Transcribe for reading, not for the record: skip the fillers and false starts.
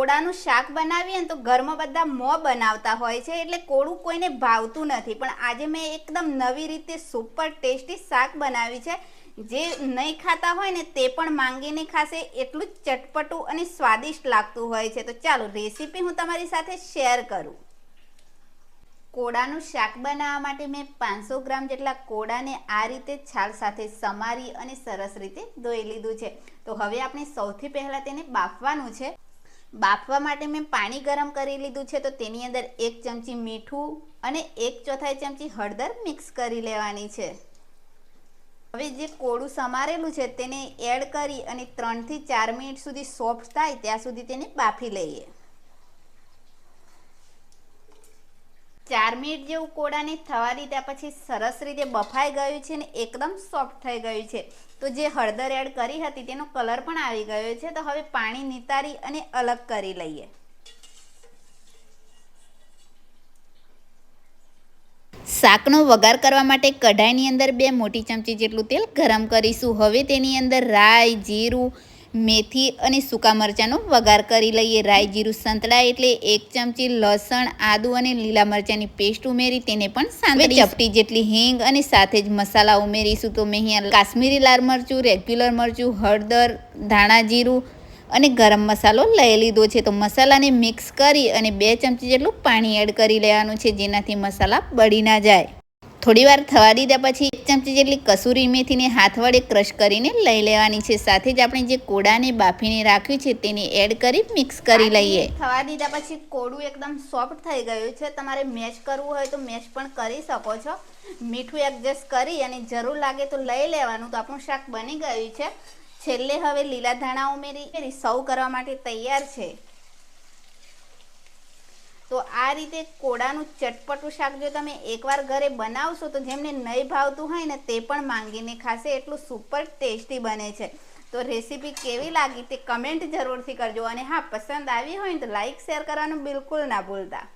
કોળાનું શાક બનાવીએ ને તો ઘરમાં બધા મોં બનાવતા હોય છે, એટલે કોળું કોઈને ભાવતું નથી. પણ આજે મેં એકદમ નવી રીતે સુપર ટેસ્ટી શાક બનાવી છે, જે નહીં ખાતા હોય ને તે પણ માંગીને ખાશે, એટલું જ ચટપટું અને સ્વાદિષ્ટ લાગતું હોય છે. તો ચાલો રેસીપી હું તમારી સાથે શેર કરું. કોળાનું શાક બનાવવા માટે મેં 500 ગ્રામ જેટલા કોળાને આ રીતે છાલ સાથે સમારી અને સરસ રીતે ધોઈ લીધું છે. તો હવે આપણે સૌથી પહેલાં તેને બાફવાનું છે. બાફવા માટે મેં પાણી ગરમ કરી લીધું છે. તો તેની અંદર 1 ચમચી મીઠું અને 1/4 ચમચી હળદર મિક્સ કરી લેવાની છે. હવે જે કોળું સમારેલું છે તેને એડ કરી અને 3 થી 4 મિનિટ સુધી સોફ્ટ થાય ત્યાં સુધી તેને બાફી લઈએ. 4 મિનિટ જેવું કોળાને થવા દીધા પછી સરસ રીતે બફાઈ ગયું છે ને એકદમ સોફ્ટ થઈ ગયું છે. તો જે હળદર એડ કરી હતી તેનો કલર પણ આવી ગયો છે. તો હવે પાણી નિતારી અને અલગ કરી લઈએ. શાકનો વઘાર કરવા માટે કઢાઈની અંદર 2 મોટી ચમચી જેટલું તેલ ગરમ કરીશું. હવે તેની અંદર રાઈ, જીરું, મેથી અને સૂકા મરચાંનો વઘાર કરી લઈએ. રાઈ જીરું સંતળાય એટલે 1 ચમચી લસણ, આદુ અને લીલા મરચાંની પેસ્ટ ઉમેરી તેને પણ સાંતળી. ચપટી જેટલી હિંગ અને સાથે જ મસાલા ઉમેરીશું. તો મેં અહીંયા કાશ્મીરી લાલ મરચું, રેગ્યુલર મરચું, હળદર, ધાણા જીરું અને ગરમ મસાલો લઈ લીધો છે. તો મસાલાને મિક્સ કરી અને 2 ચમચી જેટલું પાણી એડ કરી લેવાનું છે, જેનાથી મસાલા બળી ના જાય. થોડી વાર થવા દીધા પછી 1 ચમચી જેટલી કસૂરી મેથીને હાથ વડે ક્રશ કરીને લઈ લેવાની છે. સાથે જ આપણે જે કોળાને બાફીને રાખ્યું છે તેને એડ કરી મિક્સ કરી લઈએ. થવા દીધા પછી કોળું એકદમ સોફ્ટ થઈ ગયું છે. તમારે મેશ કરવું હોય તો મેશ પણ કરી શકો છો. મીઠું એડજસ્ટ કરી અને જરૂર લાગે તો લઈ લેવાનું. તો આપણું શાક બની ગયું છે. છેલ્લે હવે લીલા ધાણા ઉમેરી સર્વ કરવા માટે તૈયાર છે. તો આ રીતે કોળાનું ચટપટું શાક જો તમે એકવાર ઘરે બનાવશો તો જેમને નહીં ભાવતું હોય ને તે પણ માંગીને ખાશે, એટલું સુપર ટેસ્ટી બને છે. તો રેસીપી કેવી લાગી તે કમેન્ટ જરૂરથી કરજો. અને હા, પસંદ આવી હોય ને તો લાઈક શેર કરવાનું બિલકુલ ના ભૂલતા.